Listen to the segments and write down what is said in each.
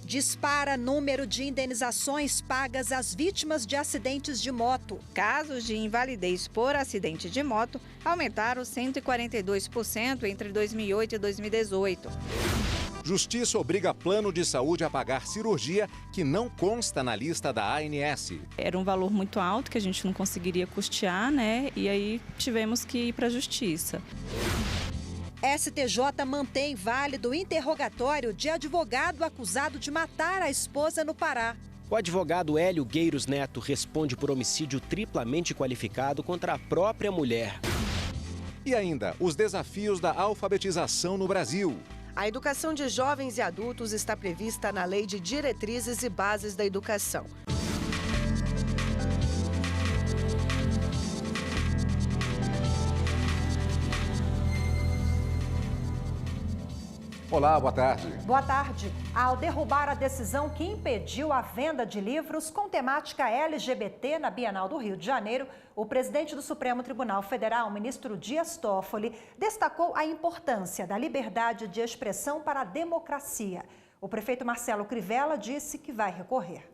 dispara número de indenizações pagas às vítimas de acidentes de moto. Casos de invalidez por acidente de moto aumentaram 142% entre 2008 e 2018. Justiça obriga plano de saúde a pagar cirurgia que não consta na lista da ANS. Era um valor muito alto que a gente não conseguiria custear, né? E aí tivemos que ir para a justiça. STJ mantém válido interrogatório de advogado acusado de matar a esposa no Pará. O advogado Hélio Gueiros Neto responde por homicídio triplamente qualificado contra a própria mulher. E ainda, os desafios da alfabetização no Brasil. A educação de jovens e adultos está prevista na Lei de Diretrizes e Bases da Educação. Olá, boa tarde. Boa tarde. Ao derrubar a decisão que impediu a venda de livros com temática LGBT na Bienal do Rio de Janeiro, o presidente do Supremo Tribunal Federal, ministro Dias Toffoli, destacou a importância da liberdade de expressão para a democracia. O prefeito Marcelo Crivella disse que vai recorrer.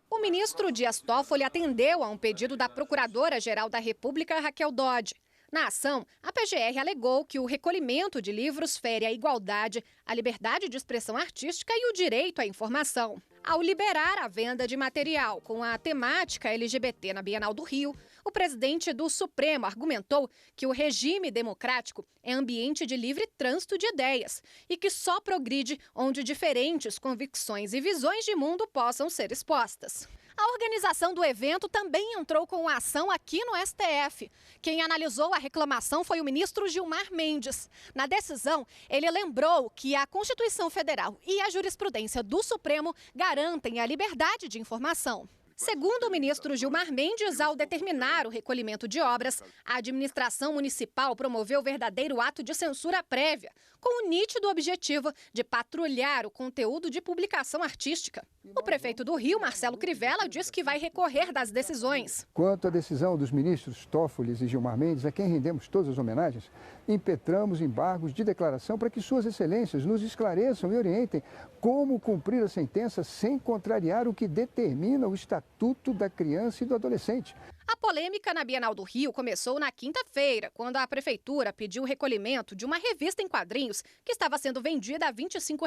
O ministro Dias Toffoli atendeu a um pedido da Procuradora-Geral da República, Raquel Dodge. Na ação, a PGR alegou que o recolhimento de livros fere a igualdade, a liberdade de expressão artística e o direito à informação. Ao liberar a venda de material com a temática LGBT na Bienal do Rio, o presidente do Supremo argumentou que o regime democrático é ambiente de livre trânsito de ideias e que só progride onde diferentes convicções e visões de mundo possam ser expostas. A organização do evento também entrou com a ação aqui no STF. Quem analisou a reclamação foi o ministro Gilmar Mendes. Na decisão, ele lembrou que a Constituição Federal e a jurisprudência do Supremo garantem a liberdade de informação. Segundo o ministro Gilmar Mendes, ao determinar o recolhimento de obras, a administração municipal promoveu verdadeiro ato de censura prévia, com o nítido objetivo de patrulhar o conteúdo de publicação artística. O prefeito do Rio, Marcelo Crivella, diz que vai recorrer das decisões. Quanto à decisão dos ministros Toffoli e Gilmar Mendes, a quem rendemos todas as homenagens, impetramos embargos de declaração para que suas excelências nos esclareçam e orientem como cumprir a sentença sem contrariar o que determina o Estatuto da Criança e do Adolescente. A polêmica na Bienal do Rio começou na quinta-feira, quando a prefeitura pediu o recolhimento de uma revista em quadrinhos que estava sendo vendida a R$ 25.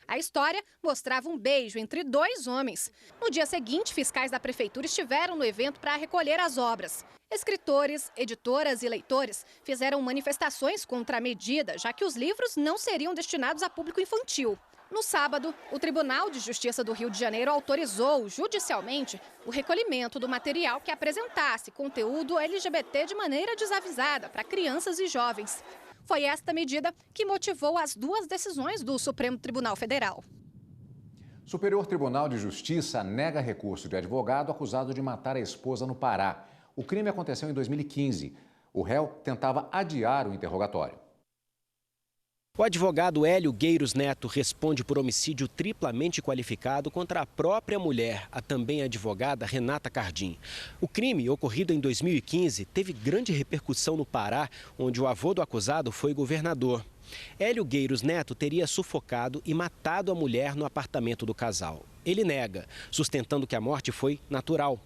A história mostrava um beijo entre dois homens. No dia seguinte, fiscais da prefeitura estiveram no evento para recolher as obras. Escritores, editoras e leitores fizeram manifestações contra a medida, já que os livros não seriam destinados a público infantil. No sábado, o Tribunal de Justiça do Rio de Janeiro autorizou judicialmente o recolhimento do material que apresentasse conteúdo LGBT de maneira desavisada para crianças e jovens. Foi esta medida que motivou as duas decisões do Supremo Tribunal Federal. Superior Tribunal de Justiça nega recurso de advogado acusado de matar a esposa no Pará. O crime aconteceu em 2015. O réu tentava adiar o interrogatório. O advogado Hélio Gueiros Neto responde por homicídio triplamente qualificado contra a própria mulher, a também advogada Renata Cardim. O crime, ocorrido em 2015, teve grande repercussão no Pará, onde o avô do acusado foi governador. Hélio Gueiros Neto teria sufocado e matado a mulher no apartamento do casal. Ele nega, sustentando que a morte foi natural.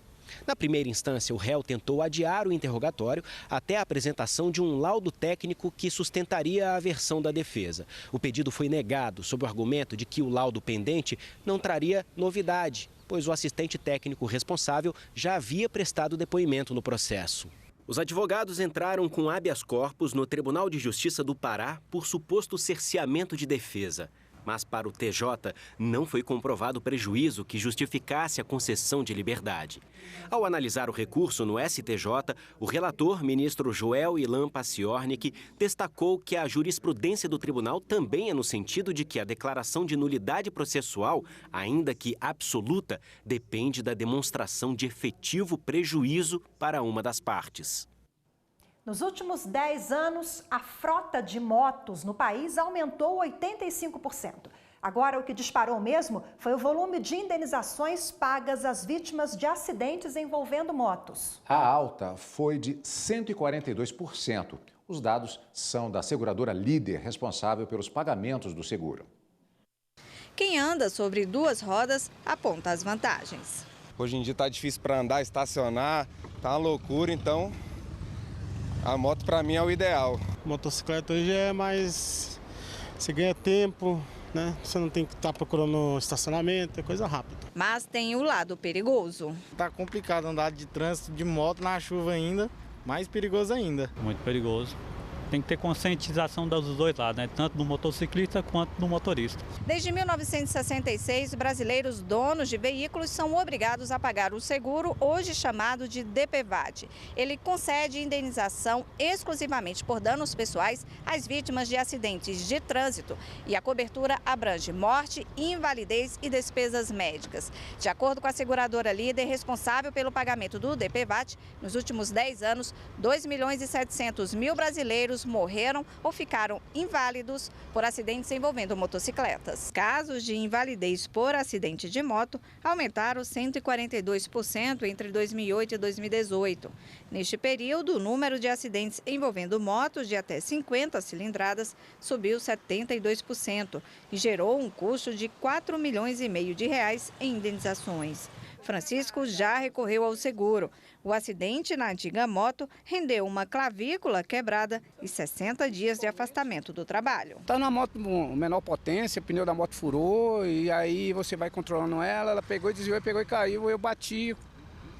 Na primeira instância, o réu tentou adiar o interrogatório até a apresentação de um laudo técnico que sustentaria a versão da defesa. O pedido foi negado sob o argumento de que o laudo pendente não traria novidade, pois o assistente técnico responsável já havia prestado depoimento no processo. Os advogados entraram com habeas corpus no Tribunal de Justiça do Pará por suposto cerceamento de defesa. Mas para o TJ não foi comprovado prejuízo que justificasse a concessão de liberdade. Ao analisar o recurso no STJ, o relator, ministro Joel Ilan Paciornik, destacou que a jurisprudência do tribunal também é no sentido de que a declaração de nulidade processual, ainda que absoluta, depende da demonstração de efetivo prejuízo para uma das partes. Nos últimos 10 anos, a frota de motos no país aumentou 85%. Agora, o que disparou mesmo foi o volume de indenizações pagas às vítimas de acidentes envolvendo motos. A alta foi de 142%. Os dados são da seguradora Líder, responsável pelos pagamentos do seguro. Quem anda sobre duas rodas aponta as vantagens. Hoje em dia está difícil para andar, estacionar, tá uma loucura, então a moto para mim é o ideal. Motocicleta hoje é mais... Você ganha tempo, né? Você não tem que estar procurando estacionamento, é coisa rápida. Mas tem o lado perigoso. Tá complicado andar de trânsito de moto na chuva ainda, mais perigoso ainda. Muito perigoso. Tem que ter conscientização dos dois lados, né? Tanto do motociclista quanto do motorista. Desde 1966, brasileiros donos de veículos são obrigados a pagar o seguro, hoje chamado de DPVAT. Ele concede indenização exclusivamente por danos pessoais às vítimas de acidentes de trânsito e a cobertura abrange morte, invalidez e despesas médicas. De acordo com a seguradora líder responsável pelo pagamento do DPVAT, nos últimos 10 anos, 2.700.000 brasileiros morreram ou ficaram inválidos por acidentes envolvendo motocicletas. Casos de invalidez por acidente de moto aumentaram 142% entre 2008 e 2018. Neste período, o número de acidentes envolvendo motos de até 50 cilindradas subiu 72% e gerou um custo de R$ 4,5 milhões em indenizações. Francisco já recorreu ao seguro. O acidente na antiga moto rendeu uma clavícula quebrada e 60 dias de afastamento do trabalho. Está na moto menor potência, o pneu da moto furou e aí você vai controlando ela pegou e desviou, pegou e caiu, eu bati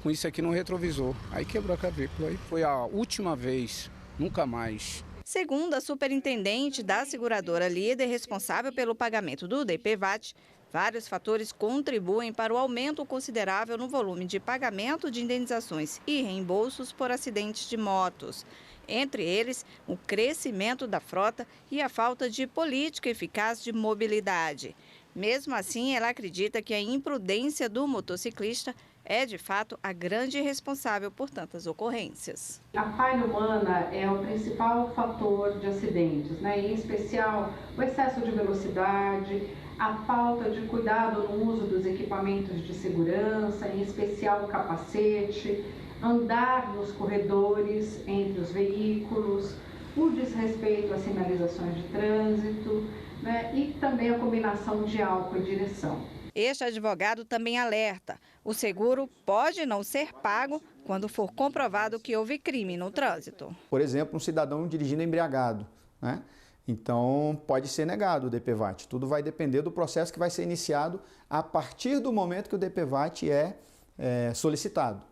com isso aqui no retrovisor. Aí quebrou a clavícula, aí foi a última vez, nunca mais. Segundo a superintendente da seguradora líder responsável pelo pagamento do DPVAT, vários fatores contribuem para o aumento considerável no volume de pagamento de indenizações e reembolsos por acidentes de motos. Entre eles, o crescimento da frota e a falta de política eficaz de mobilidade. Mesmo assim, ela acredita que a imprudência do motociclista é, de fato, a grande responsável por tantas ocorrências. A falha humana é o principal fator de acidentes, né? Em especial o excesso de velocidade, a falta de cuidado no uso dos equipamentos de segurança, em especial o capacete, andar nos corredores entre os veículos, o desrespeito às sinalizações de trânsito, né? E também a combinação de álcool e direção. Este advogado também alerta: o seguro pode não ser pago quando for comprovado que houve crime no trânsito. Por exemplo, um cidadão dirigindo embriagado, né? Então pode ser negado o DPVAT. Tudo vai depender do processo que vai ser iniciado a partir do momento que o DPVAT é solicitado.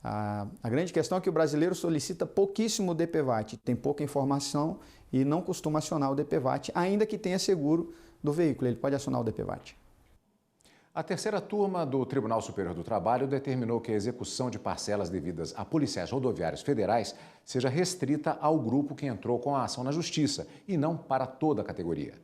A grande questão é que o brasileiro solicita pouquíssimo DPVAT, tem pouca informação e não costuma acionar o DPVAT, ainda que tenha seguro do veículo, ele pode acionar o DPVAT. A terceira turma do Tribunal Superior do Trabalho determinou que a execução de parcelas devidas a policiais rodoviários federais seja restrita ao grupo que entrou com a ação na Justiça e não para toda a categoria.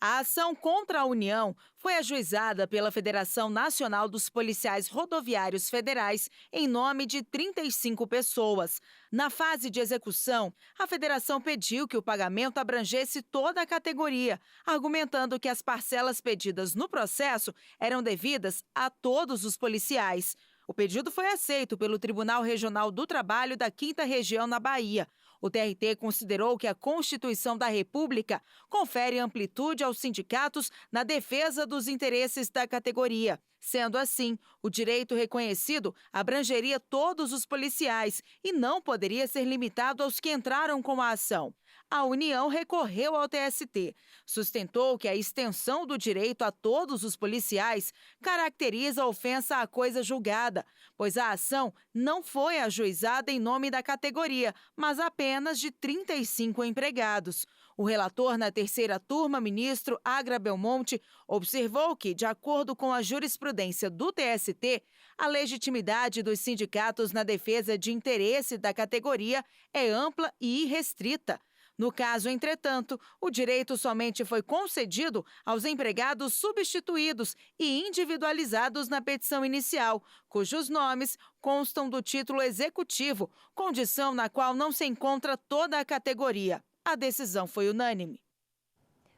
A ação contra a União foi ajuizada pela Federação Nacional dos Policiais Rodoviários Federais em nome de 35 pessoas. Na fase de execução, a federação pediu que o pagamento abrangesse toda a categoria, argumentando que as parcelas pedidas no processo eram devidas a todos os policiais. O pedido foi aceito pelo Tribunal Regional do Trabalho da 5ª Região na Bahia. O TRT considerou que a Constituição da República confere amplitude aos sindicatos na defesa dos interesses da categoria. Sendo assim, o direito reconhecido abrangeria todos os policiais e não poderia ser limitado aos que entraram com a ação. A União recorreu ao TST. Sustentou que a extensão do direito a todos os policiais caracteriza a ofensa à coisa julgada, pois a ação não foi ajuizada em nome da categoria, mas apenas de 35 empregados. O relator na terceira turma, ministro Agra Belmonte, observou que, de acordo com a jurisprudência do TST, a legitimidade dos sindicatos na defesa de interesse da categoria é ampla e irrestrita. No caso, entretanto, o direito somente foi concedido aos empregados substituídos e individualizados na petição inicial, cujos nomes constam do título executivo, condição na qual não se encontra toda a categoria. A decisão foi unânime.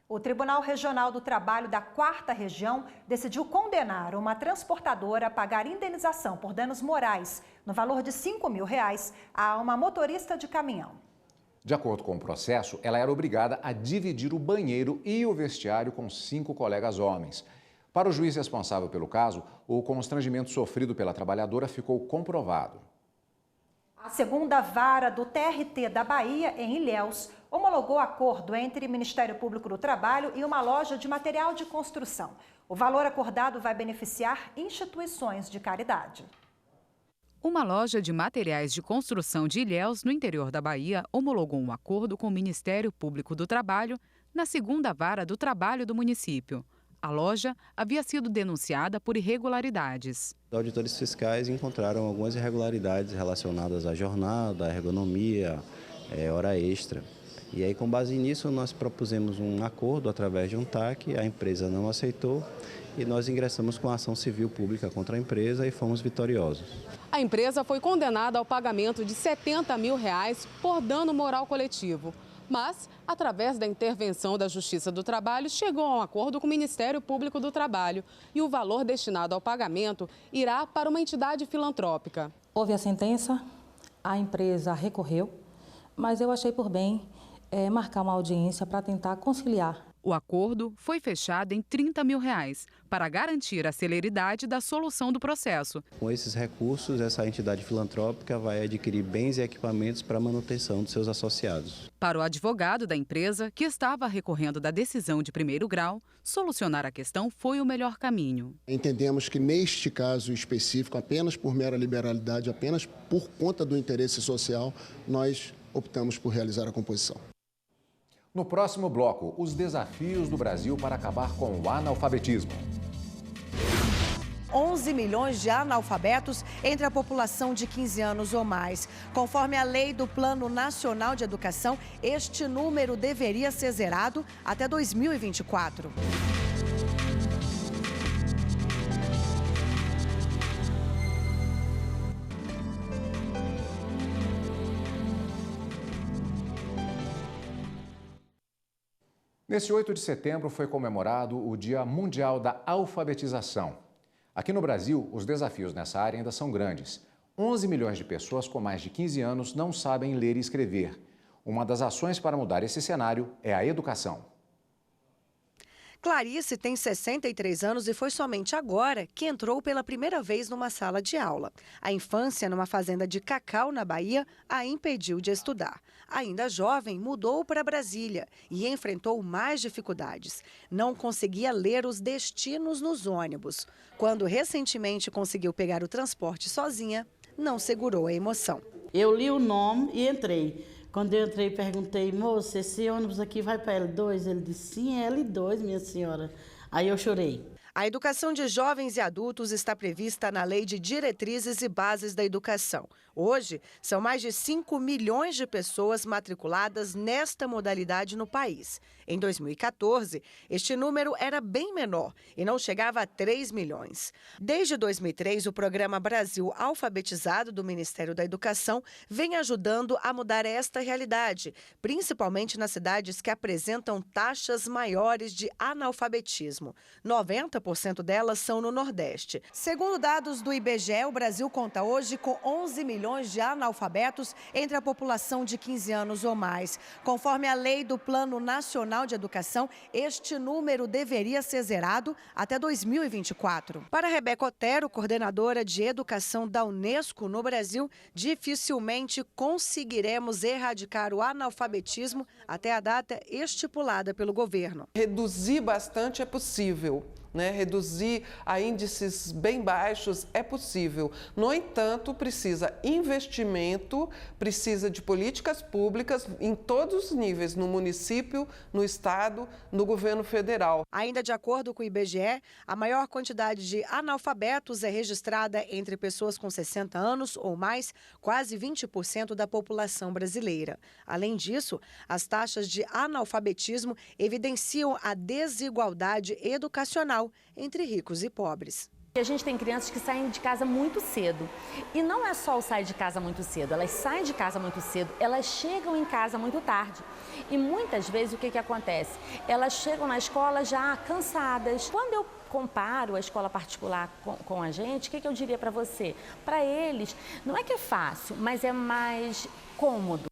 O Tribunal Regional do Trabalho da 4ª Região decidiu condenar uma transportadora a pagar indenização por danos morais no valor de R$ 5.000 a uma motorista de caminhão. De acordo com o processo, ela era obrigada a dividir o banheiro e o vestiário com 5 colegas homens. Para o juiz responsável pelo caso, o constrangimento sofrido pela trabalhadora ficou comprovado. A segunda vara do TRT da Bahia, em Ilhéus, homologou acordo entre o Ministério Público do Trabalho e uma loja de material de construção. O valor acordado vai beneficiar instituições de caridade. Uma loja de materiais de construção de Ilhéus, no interior da Bahia, homologou um acordo com o Ministério Público do Trabalho na segunda vara do trabalho do município. A loja havia sido denunciada por irregularidades. Os auditores fiscais encontraram algumas irregularidades relacionadas à jornada, à ergonomia, hora extra. E aí, com base nisso, nós propusemos um acordo através de um TAC, a empresa não aceitou e nós ingressamos com a ação civil pública contra a empresa e fomos vitoriosos. A empresa foi condenada ao pagamento de R$70 mil por dano moral coletivo. Mas, através da intervenção da Justiça do Trabalho, chegou a um acordo com o Ministério Público do Trabalho e o valor destinado ao pagamento irá para uma entidade filantrópica. Houve a sentença, a empresa recorreu, mas eu achei por bem marcar uma audiência para tentar conciliar. O acordo foi fechado em R$30 mil para garantir a celeridade da solução do processo. Com esses recursos, essa entidade filantrópica vai adquirir bens e equipamentos para a manutenção dos seus associados. Para o advogado da empresa, que estava recorrendo da decisão de primeiro grau, solucionar a questão foi o melhor caminho. Entendemos que neste caso específico, apenas por mera liberalidade, apenas por conta do interesse social, nós optamos por realizar a composição. No próximo bloco, os desafios do Brasil para acabar com o analfabetismo. 11 milhões de analfabetos entre a população de 15 anos ou mais. Conforme a lei do Plano Nacional de Educação, este número deveria ser zerado até 2024. Nesse 8 de setembro foi comemorado o Dia Mundial da Alfabetização. Aqui no Brasil, os desafios nessa área ainda são grandes. 11 milhões de pessoas com mais de 15 anos não sabem ler e escrever. Uma das ações para mudar esse cenário é a educação. Clarice tem 63 anos e foi somente agora que entrou pela primeira vez numa sala de aula. A infância numa fazenda de cacau na Bahia a impediu de estudar. Ainda jovem, mudou para Brasília e enfrentou mais dificuldades. Não conseguia ler os destinos nos ônibus. Quando recentemente conseguiu pegar o transporte sozinha, não segurou a emoção. Eu li o nome e entrei. Quando eu entrei, perguntei, moça, esse ônibus aqui vai para L2? Ele disse, sim, é L2, minha senhora. Aí eu chorei. A educação de jovens e adultos está prevista na Lei de Diretrizes e Bases da Educação. Hoje, são mais de 5 milhões de pessoas matriculadas nesta modalidade no país. Em 2014, este número era bem menor e não chegava a 3 milhões. Desde 2003, o programa Brasil Alfabetizado do Ministério da Educação vem ajudando a mudar esta realidade, principalmente nas cidades que apresentam taxas maiores de analfabetismo. 90% delas são no Nordeste. Segundo dados do IBGE, o Brasil conta hoje com 11 milhões de analfabetos entre a população de 15 anos ou mais. Conforme a lei do Plano Nacional de Educação, este número deveria ser zerado até 2024. Para Rebeca Otero, coordenadora de educação da Unesco no Brasil, dificilmente conseguiremos erradicar o analfabetismo até a data estipulada pelo governo. Reduzir bastante é possível. Reduzir a índices bem baixos é possível. No entanto, precisa investimento, precisa de políticas públicas em todos os níveis, no município, no estado, no governo federal. Ainda de acordo com o IBGE, a maior quantidade de analfabetos é registrada entre pessoas com 60 anos ou mais, quase 20% da população brasileira. Além disso, as taxas de analfabetismo evidenciam a desigualdade educacional entre ricos e pobres. A gente tem crianças que saem de casa muito cedo. E não é só o sair de casa muito cedo, elas saem de casa muito cedo, elas chegam em casa muito tarde. E muitas vezes o que acontece? Elas chegam na escola já cansadas. Quando eu comparo a escola particular com a gente, o que eu diria para você? Para eles, não é que é fácil, mas é mais cômodo.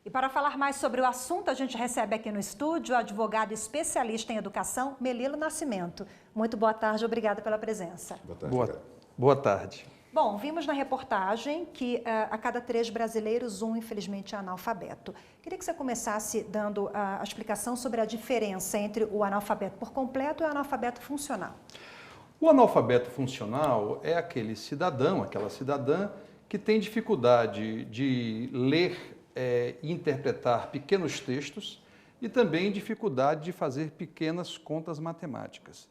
E para falar mais sobre o assunto, a gente recebe aqui no estúdio o advogado especialista em educação, Melilo Nascimento. Muito boa tarde, obrigada pela presença. Boa tarde. Boa tarde. Bom, vimos na reportagem que a cada 3 brasileiros, 1, infelizmente, é analfabeto. Queria que você começasse dando a explicação sobre a diferença entre o analfabeto por completo e o analfabeto funcional. O analfabeto funcional é aquele cidadão, aquela cidadã que tem dificuldade de ler e interpretar pequenos textos e também dificuldade de fazer pequenas contas matemáticas.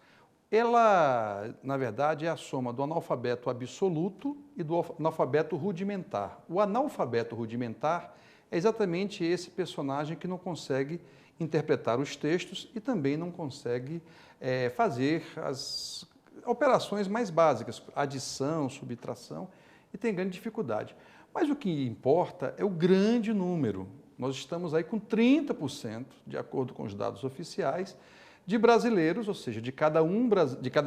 Ela, na verdade, é a soma do analfabeto absoluto e do analfabeto rudimentar. O analfabeto rudimentar é exatamente esse personagem que não consegue interpretar os textos e também não consegue fazer as operações mais básicas, adição, subtração, e tem grande dificuldade. Mas o que importa é o grande número. Nós estamos aí com 30%, de acordo com os dados oficiais, de brasileiros, ou seja, de cada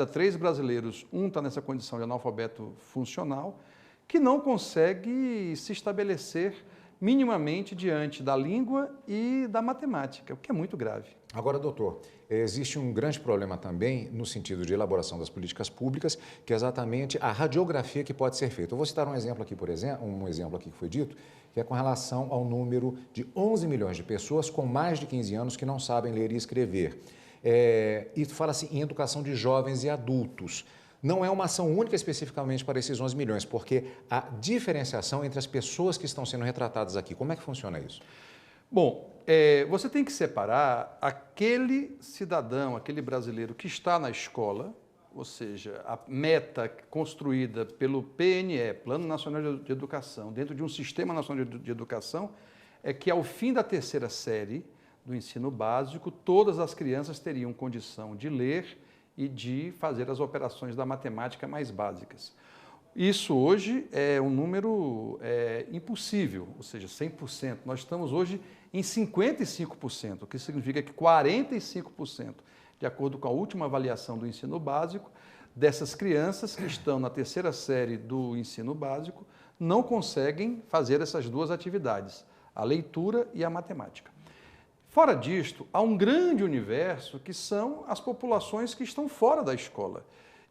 3 brasileiros, 1 está nessa condição de analfabeto funcional, que não consegue se estabelecer minimamente diante da língua e da matemática, o que é muito grave. Agora, doutor, existe um grande problema também no sentido de elaboração das políticas públicas, que é exatamente a radiografia que pode ser feita. Eu vou citar um exemplo aqui, um exemplo aqui que foi dito, que é com relação ao número de 11 milhões de pessoas com mais de 15 anos que não sabem ler e escrever. E fala-se em educação de jovens e adultos. Não é uma ação única especificamente para esses 11 milhões, porque há diferenciação entre as pessoas que estão sendo retratadas aqui. Como é que funciona isso? Bom, você tem que separar aquele cidadão, aquele brasileiro que está na escola, ou seja, a meta construída pelo PNE, Plano Nacional de Educação, dentro de um Sistema Nacional de Educação, é que ao fim da 3ª série do ensino básico, todas as crianças teriam condição de ler e de fazer as operações da matemática mais básicas. Isso hoje é um número impossível, ou seja, 100%. Nós estamos hoje em 55%, o que significa que 45%, de acordo com a última avaliação do ensino básico, dessas crianças que estão na 3ª série do ensino básico, não conseguem fazer essas 2 atividades, a leitura e a matemática. Fora disto, há um grande universo que são as populações que estão fora da escola.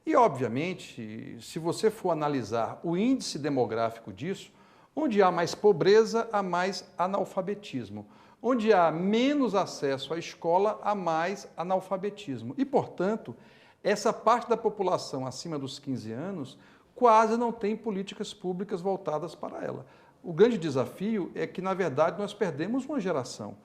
E, obviamente, se você for analisar o índice demográfico disso, onde há mais pobreza, há mais analfabetismo. Onde há menos acesso à escola, há mais analfabetismo. E, portanto, essa parte da população acima dos 15 anos quase não tem políticas públicas voltadas para ela. O grande desafio é que, na verdade, nós perdemos uma geração.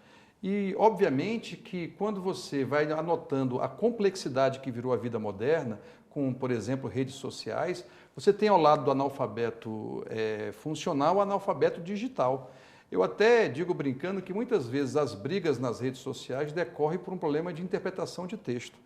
E, obviamente, que quando você vai anotando a complexidade que virou a vida moderna, com, por exemplo, redes sociais, você tem ao lado do analfabeto funcional o analfabeto digital. Eu até digo brincando que muitas vezes as brigas nas redes sociais decorrem por um problema de interpretação de texto.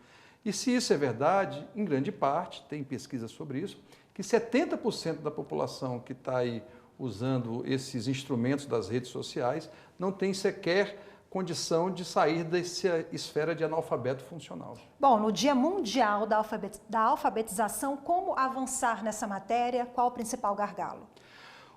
E se isso é verdade, em grande parte, tem pesquisa sobre isso, que 70% da população que está aí usando esses instrumentos das redes sociais não tem sequer condição de sair dessa esfera de analfabeto funcional. Bom, no Dia Mundial da Alfabetização, como avançar nessa matéria? Qual o principal gargalo?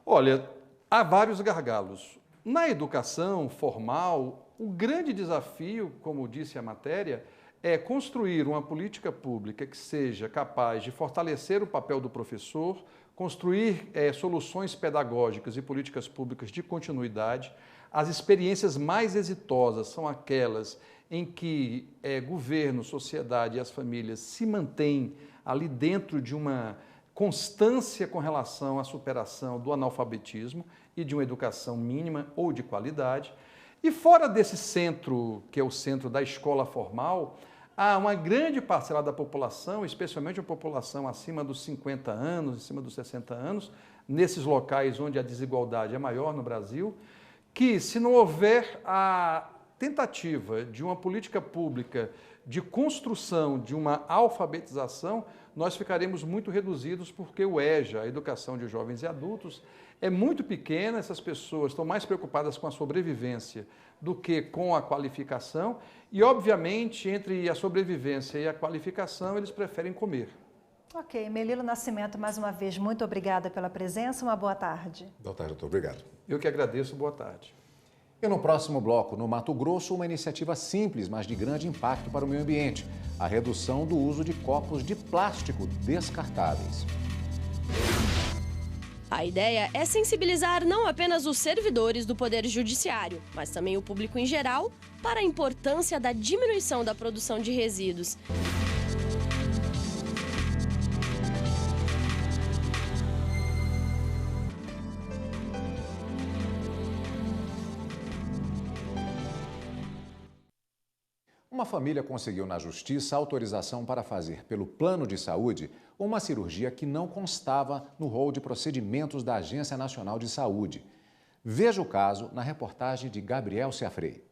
Olha, há vários gargalos. Na educação formal, o grande desafio, como disse a matéria, é construir uma política pública que seja capaz de fortalecer o papel do professor, construir soluções pedagógicas e políticas públicas de continuidade. As experiências mais exitosas são aquelas em que governo, sociedade e as famílias se mantêm ali dentro de uma constância com relação à superação do analfabetismo e de uma educação mínima ou de qualidade. E fora desse centro, que é o centro da escola formal, há uma grande parcela da população, especialmente a população acima dos 50 anos, acima dos 60 anos, nesses locais onde a desigualdade é maior no Brasil, que se não houver a tentativa de uma política pública de construção de uma alfabetização, nós ficaremos muito reduzidos porque o EJA, a Educação de Jovens e Adultos, é muito pequena, essas pessoas estão mais preocupadas com a sobrevivência do que com a qualificação e, obviamente, entre a sobrevivência e a qualificação, eles preferem comer. Ok, Melilo Nascimento, mais uma vez, muito obrigada pela presença, uma boa tarde. Boa tarde, doutor. Obrigado. Eu que agradeço, boa tarde. E no próximo bloco, no Mato Grosso, uma iniciativa simples, mas de grande impacto para o meio ambiente: a redução do uso de copos de plástico descartáveis. A ideia é sensibilizar não apenas os servidores do Poder Judiciário, mas também o público em geral, para a importância da diminuição da produção de resíduos. Uma família conseguiu na Justiça autorização para fazer, pelo plano de saúde, uma cirurgia que não constava no rol de procedimentos da Agência Nacional de Saúde. Veja o caso na reportagem de Gabriel Ciafrei.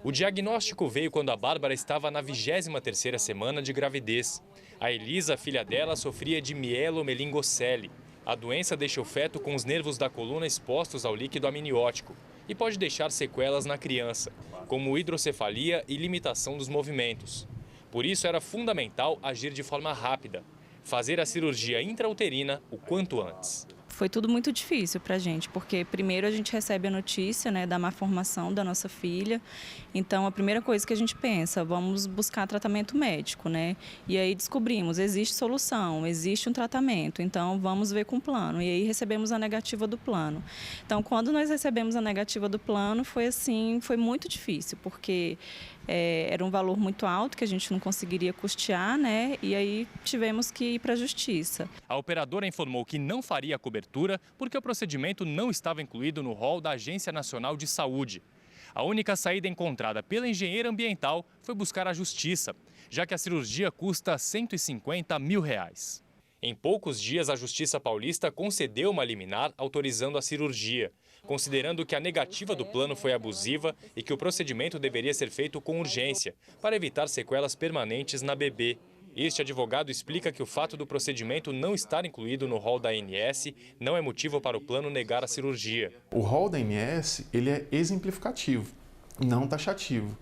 O diagnóstico veio quando a Bárbara estava na 23ª semana de gravidez. A Elisa, filha dela, sofria de mielomeningocele. A doença deixa o feto com os nervos da coluna expostos ao líquido amniótico e pode deixar sequelas na criança, como hidrocefalia e limitação dos movimentos. Por isso era fundamental agir de forma rápida, fazer a cirurgia intrauterina o quanto antes. Foi tudo muito difícil para a gente, porque primeiro a gente recebe a notícia, né, da má formação da nossa filha. Então a primeira coisa que a gente pensa, vamos buscar tratamento médico, né? E aí descobrimos, existe solução, existe um tratamento, então vamos ver com o plano. E aí recebemos a negativa do plano. Então quando nós recebemos a negativa do plano, foi muito difícil, porque era um valor muito alto que a gente não conseguiria custear, né? E aí tivemos que ir para a Justiça. A operadora informou que não faria a cobertura porque o procedimento não estava incluído no rol da Agência Nacional de Saúde. A única saída encontrada pela engenheira ambiental foi buscar a Justiça, já que a cirurgia custa R$150 mil. Em poucos dias, a Justiça Paulista concedeu uma liminar autorizando a cirurgia, considerando que a negativa do plano foi abusiva e que o procedimento deveria ser feito com urgência, para evitar sequelas permanentes na bebê. Este advogado explica que o fato do procedimento não estar incluído no rol da ANS não é motivo para o plano negar a cirurgia. O rol da ANS, ele é exemplificativo, não taxativo.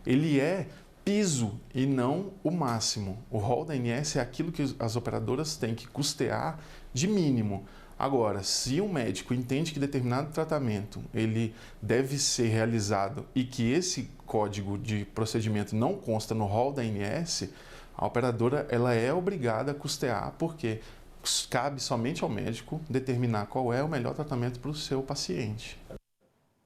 Ele é piso e não o máximo. O rol da ANS é aquilo que as operadoras têm que custear de mínimo. Agora, se um médico entende que determinado tratamento ele deve ser realizado e que esse código de procedimento não consta no rol da ANS, a operadora ela é obrigada a custear, porque cabe somente ao médico determinar qual é o melhor tratamento para o seu paciente.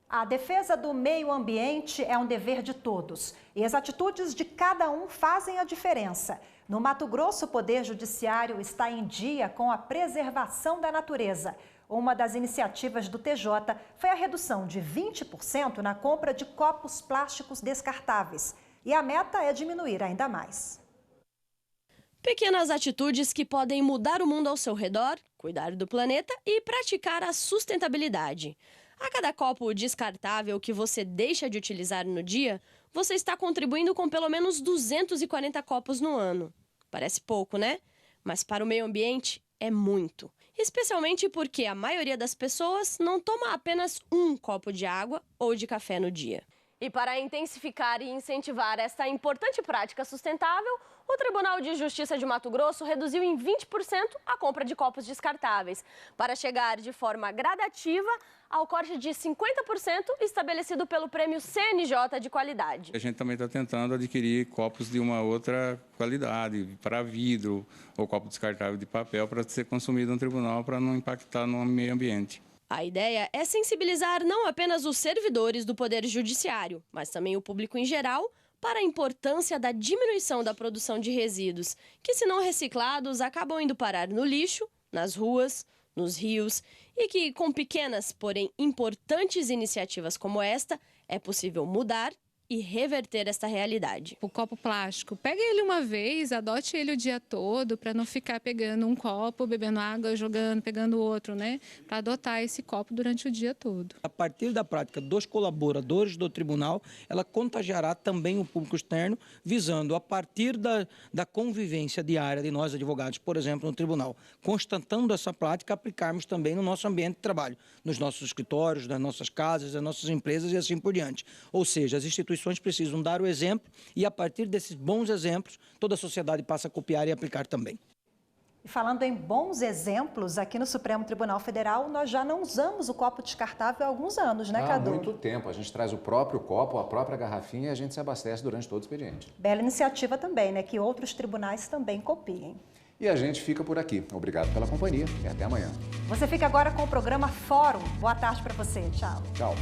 A defesa do meio ambiente é um dever de todos e as atitudes de cada um fazem a diferença. No Mato Grosso, o Poder Judiciário está em dia com a preservação da natureza. Uma das iniciativas do TJ foi a redução de 20% na compra de copos plásticos descartáveis. E a meta é diminuir ainda mais. Pequenas atitudes que podem mudar o mundo ao seu redor, cuidar do planeta e praticar a sustentabilidade. A cada copo descartável que você deixa de utilizar no dia, você está contribuindo com pelo menos 240 copos no ano. Parece pouco, né? Mas para o meio ambiente é muito. Especialmente porque a maioria das pessoas não toma apenas um copo de água ou de café no dia. E para intensificar e incentivar esta importante prática sustentável, o Tribunal de Justiça de Mato Grosso reduziu em 20% a compra de copos descartáveis, para chegar de forma gradativa ao corte de 50% estabelecido pelo Prêmio CNJ de Qualidade. A gente também está tentando adquirir copos de uma outra qualidade, para vidro ou copo descartável de papel, para ser consumido no tribunal, para não impactar no meio ambiente. A ideia é sensibilizar não apenas os servidores do Poder Judiciário, mas também o público em geral, para a importância da diminuição da produção de resíduos, que, se não reciclados, acabam indo parar no lixo, nas ruas, nos rios, e que, com pequenas, porém importantes iniciativas como esta, é possível mudar e reverter esta realidade. O copo plástico, pega ele uma vez, adote ele o dia todo, para não ficar pegando um copo, bebendo água, jogando, pegando outro, né? Para adotar esse copo durante o dia todo. A partir da prática dos colaboradores do tribunal, ela contagiará também o público externo, visando, a partir da convivência diária de nós advogados, por exemplo, no tribunal, constatando essa prática, aplicarmos também no nosso ambiente de trabalho, nos nossos escritórios, nas nossas casas, nas nossas empresas e assim por diante. Ou seja, as instituições precisam dar o exemplo e, a partir desses bons exemplos, toda a sociedade passa a copiar e aplicar também. E falando em bons exemplos, aqui no Supremo Tribunal Federal, nós já não usamos o copo descartável há alguns anos, né, Cadu? Há muito tempo. A gente traz o próprio copo, a própria garrafinha e a gente se abastece durante todo o expediente. Bela iniciativa também, né? Que outros tribunais também copiem. E a gente fica por aqui. Obrigado pela companhia e até amanhã. Você fica agora com o programa Fórum. Boa tarde para você. Tchau. Tchau.